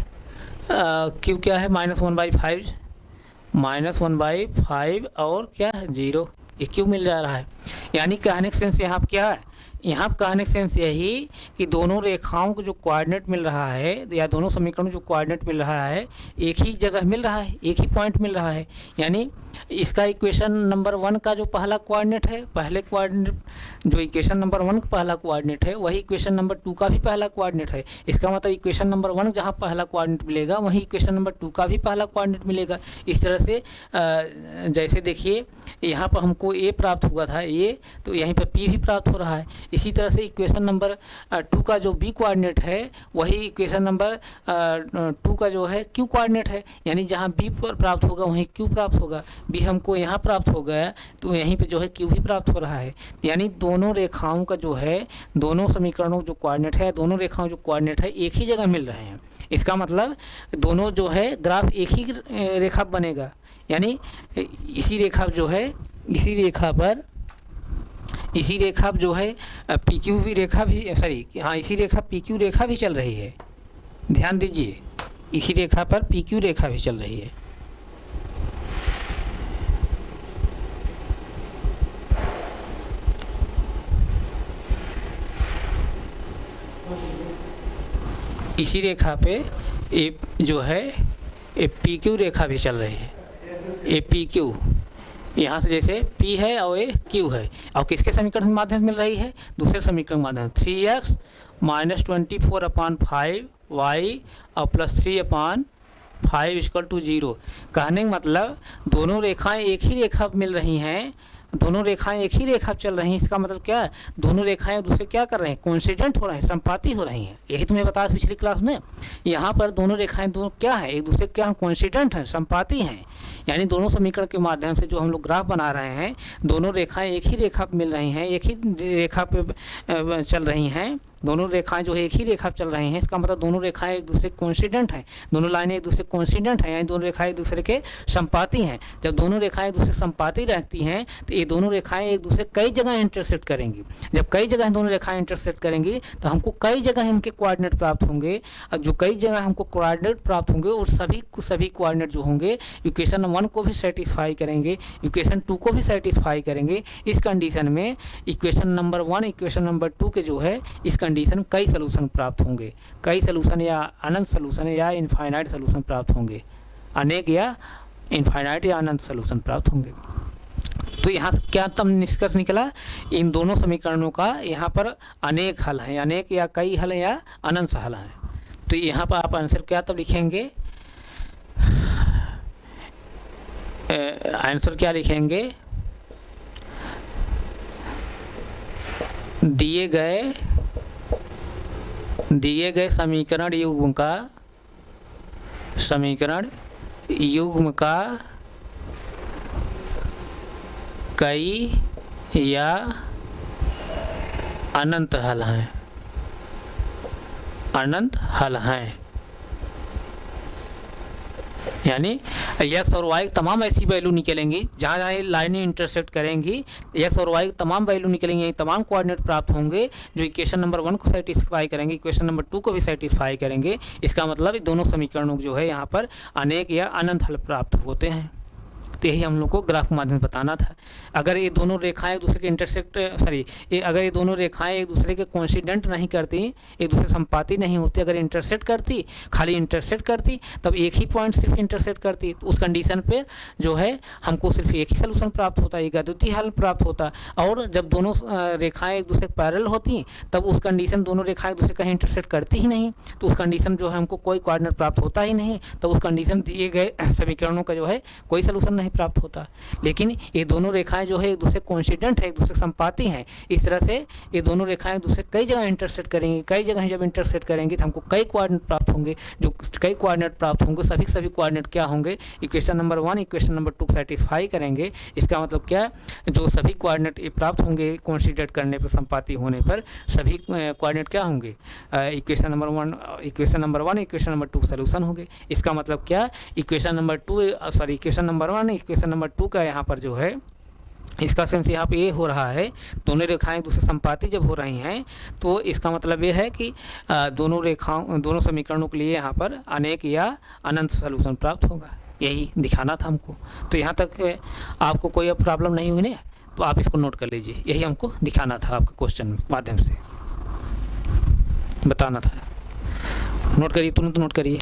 Q क्या है? -1/5 और क्या है? 0। ये Q मिल जा रहा है। यानी कहने का सेंस यहाँ पर क्या है? यहाँ कहने का सेंस यही कि दोनों रेखाओं को जो कोऑर्डिनेट मिल रहा है, या दोनों समीकरणों जो कोऑर्डिनेट मिल रहा है, एक ही जगह मिल रहा है, एक ही पॉइंट मिल रहा है। यानी इसका इक्वेशन नंबर 1 का जो पहला कोऑर्डिनेट है, पहले कोऑर्डिनेट जो इक्वेशन नंबर 1 का पहला कोऑर्डिनेट है वही इक्वेशन नंबर 2 का भी पहला कोऑर्डिनेट है। इसका मतलब इक्वेशन नंबर 1 जहाँ पहला कोऑर्डिनेट मिलेगा वहीं इक्वेशन नंबर 2 का भी पहला कोऑर्डिनेट मिलेगा। इस तरह से जैसे देखिए यहाँ पर हमको A प्राप्त हुआ था, A, तो यहीं पर P भी प्राप्त हो रहा है। इसी तरह से इक्वेशन नंबर 2 का जो B कोऑर्डिनेट है वही इक्वेशन नंबर 2 का जो है Q कोऑर्डिनेट है। यानी जहाँ B पर प्राप्त होगा वहीं Q प्राप्त होगा। B हमको यहाँ प्राप्त हो गया तो यहीं पे जो है Q भी प्राप्त हो रहा है। यानी दोनों रेखाओं का जो है, दोनों समीकरणों जो कोऑर्डिनेट है, दोनों रेखाओं जो कोऑर्डिनेट है एक ही जगह मिल रहे हैं। इसका मतलब दोनों जो है ग्राफ एक ही रेखा बनेगा। यानी इसी रेखा जो है, इसी रेखा जो है PQ भी रेखा भी, इसी रेखा PQ रेखा भी चल रही है। ध्यान दीजिए, इसी रेखा पर PQ रेखा भी चल रही है। इसी रेखा पे जो है PQ रेखा भी चल रही है। ए पी क्यू, यहाँ से जैसे P है और ये Q है, और किसके समीकरण के माध्यम से मिल रही है? दूसरे समीकरण के माध्यम से 3x माइनस 24/5y और प्लस 3/5 इक्वल टू 0। कहने का मतलब दोनों रेखाएं एक ही रेखा मिल रही हैं, दोनों रेखाएं एक ही रेखा चल रही हैं। इसका मतलब क्या है? दोनों रेखाएं एक दूसरे क्या कर रहे हैं? कोइंसिडेंट हो रहे हैं, संपाती हो रही हैं। यही तुम्हें बताया पिछली क्लास में। यहाँ पर दोनों रेखाएं दोनों क्या है? एक दूसरे क्या कोइंसिडेंट हैं, संपाती हैं। यानी दोनों समीकरण के माध्यम से जो हम लोग ग्राफ बना रहे हैं, दोनों रेखाएं एक ही रेखा पे मिल रही हैं, एक ही रेखा पे चल रही हैं। दोनों रेखाएं जो है एक ही रेखा चल रही हैं। इसका मतलब दोनों रेखाएं एक दूसरे कोइंसिडेंट हैं, दोनों लाइनें एक दूसरे कोइंसिडेंट हैं, यानी दोनों रेखाएं एक दूसरे के संपाती हैं। जब दोनों रेखाएं एक दूसरे संपाती रहती हैं तो ये दोनों रेखाएं एक दूसरे कई जगह इंटरसेक्ट करेंगी। जब कई जगह दोनों रेखाएं इंटरसेक्ट करेंगी तो हमको कई जगह इनके कोऑर्डिनेट प्राप्त होंगे, और जो कई जगह हमको कोऑर्डिनेट प्राप्त होंगे और सभी कोऑर्डिनेट जो होंगे इक्वेशन 1 को भी सेटिस्फाई करेंगे, इक्वेशन 2 को भी सेटिस्फाई करेंगे। इस कंडीशन में इक्वेशन नंबर 1 इक्वेशन नंबर 2 के जो है इस कंडीशन कई सलूशन प्राप्त होंगे, कई सलूशन या अनंत सलूशन या इनफाइनाइट सलूशन प्राप्त होंगे, अनेक या इनफाइनाइट या अनंत सलूशन प्राप्त होंगे। तो यहाँ से क्या तब निष्कर्ष निकला? इन दोनों समीकरणों का यहाँ पर अनेक हल हैं, अनेक या कई हल या अनंत हल हैं। तो यहाँ पर आप आंसर क्या तब लिखेंगे? आंसर क्या लिखेंगे? दिए गए समीकरण युग्म का कई या अनंत हल हैं, यानी x और y तमाम ऐसी वैल्यू निकलेंगी जहाँ जहाँ ये लाइनें इंटरसेक्ट करेंगी, x और y तमाम वैल्यू निकलेंगे, तमाम कोऑर्डिनेट प्राप्त होंगे जो इक्वेशन नंबर 1 को सेटिस्फाई करेंगे, इक्वेशन नंबर 2 को भी सेटिस्फाई करेंगे। इसका मतलब दोनों समीकरणों जो है यहाँ पर अनेक या अनंत हल प्राप्त होते हैं। तो यही हम लोग को ग्राफ के माध्यम से बताना था। अगर ये दोनों रेखाएं एक दूसरे के अगर ये दोनों रेखाएं एक दूसरे के कोइंसिडेंट नहीं करती, एक दूसरे संपाती नहीं होती, अगर इंटरसेक्ट करती, खाली इंटरसेक्ट करती, तब एक ही पॉइंट सिर्फ इंटरसेक्ट करती, तो उस कंडीशन पे जो है हमको सिर्फ एक ही सलूशन प्राप्त होता है, एक अद्वितीय हल प्राप्त होता। और जब दोनों रेखाएँ एक दूसरे पैरेलल होती तब उस कंडीशन दोनों रेखाएँ एक दूसरे कहीं इंटरसेक्ट करती ही नहीं, तो उस कंडीशन जो है हमको कोई कोऑर्डिनेट प्राप्त होता ही नहीं, तो उस कंडीशन दिए गए समीकरणों का जो है कोई सलूशन नहीं प्राप्त होता। लेकिन ये दोनों रेखाएं जो है एक दूसरे कोइंसिडेंट है, एक दूसरे संपाती हैं। इस तरह से ये दोनों रेखाएं एक दूसरे कई जगह इंटरसेक्ट करेंगी, कई जगह जब इंटरसेक्ट करेंगी तो हमको कई कोऑर्डिनेट प्राप्त होंगे। जो कई कोऑर्डिनेट प्राप्त होंगे सभी कोऑर्डिनेट क्या होंगे? Equation number 1 equation number 2 satisfy करेंगे। इसका मतलब क्या है? जो सभी कोऑर्डिनेट प्राप्त होंगे कोइंसिडेंट करने पर, संपाती होने पर सभी कोऑर्डिनेट क्या होंगे? Equation number 1 equation number 2 solution होंगे। इसका मतलब क्या? इक्वेशन नंबर 1 इक्वेशन नंबर 2 का यहाँ पर जो है इसका सेंस यहाँ पे ये हो रहा है, दोनों रेखाएं दूसरे संपाती जब हो रही हैं तो इसका मतलब ये है कि दोनों समीकरणों के लिए यहाँ पर अनेक या अनंत सलूशन प्राप्त होगा। यही दिखाना था हमको। तो यहाँ तक आपको कोई अब प्रॉब्लम नहीं हुई ना, तो आप इसको नोट कर लीजिए। यही हमको दिखाना था आपके क्वेश्चन के माध्यम से बताना था। नोट करिए, तुरंत नोट करिए।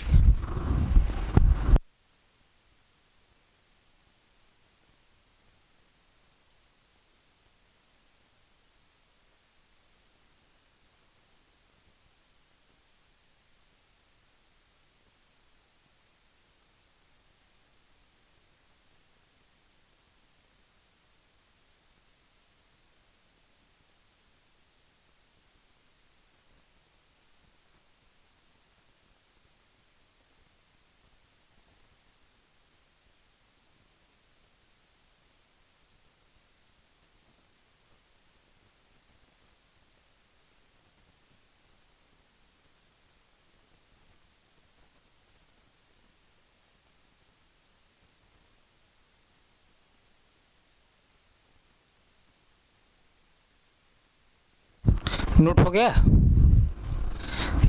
नोट हो गया?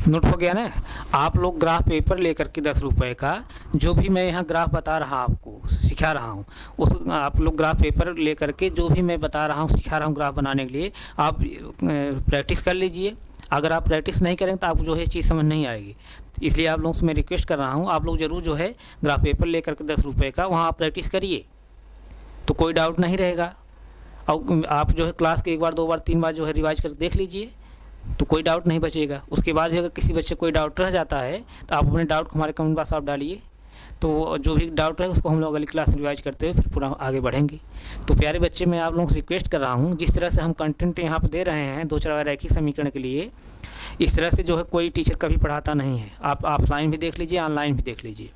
नोट हो गया ना? आप लोग ग्राफ पेपर लेकर के 10 रुपये का जो भी मैं यहाँ ग्राफ बता रहा आपको सिखा रहा हूँ, उस आप लोग ग्राफ पेपर लेकर के जो भी मैं बता रहा हूँ सिखा रहा हूँ ग्राफ बनाने के लिए, आप प्रैक्टिस कर लीजिए। अगर आप प्रैक्टिस नहीं करेंगे तो आपको जो है चीज़ समझ नहीं आएगी। तो इसलिए आप लोगों से मैं रिक्वेस्ट कर रहा हूँ, आप लोग ज़रूर जो है ग्राफ पेपर लेकर के 10 रुपये का वहाँ आप प्रैक्टिस करिए, तो कोई डाउट नहीं रहेगा। और आप जो है क्लास के 1 बार 2 बार 3 बार जो है रिवाइज करके देख लीजिए, तो कोई डाउट नहीं बचेगा। उसके बाद भी अगर किसी बच्चे को कोई डाउट रह जाता है तो आप अपने डाउट को हमारे कमेंट बॉक्स आप डालिए, तो जो भी डाउट है उसको हम लोग अगली क्लास में रिवाइज करते हुए फिर पूरा आगे बढ़ेंगे। तो प्यारे बच्चे, मैं आप लोगों से रिक्वेस्ट कर रहा हूँ, जिस तरह से हम कंटेंट यहाँ पर दे रहे हैं 2 चर रैखिक समीकरण के लिए, इस तरह से जो है कोई टीचर कभी पढ़ाता नहीं है। आप ऑफलाइन भी देख लीजिए, ऑनलाइन भी देख लीजिए।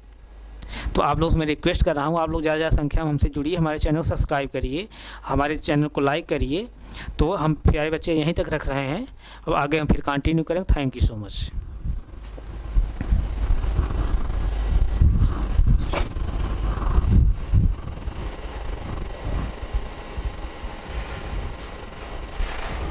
तो आप लोग से मैं रिक्वेस्ट कर रहा हूँ, आप लोग ज़्यादा संख्या में हमसे जुड़िए, हमारे चैनल को सब्सक्राइब करिए, हमारे चैनल को लाइक करिए। तो हम प्यारे बच्चे यहीं तक रख रहे हैं, अब आगे हम फिर कंटिन्यू करें। Thank you so much.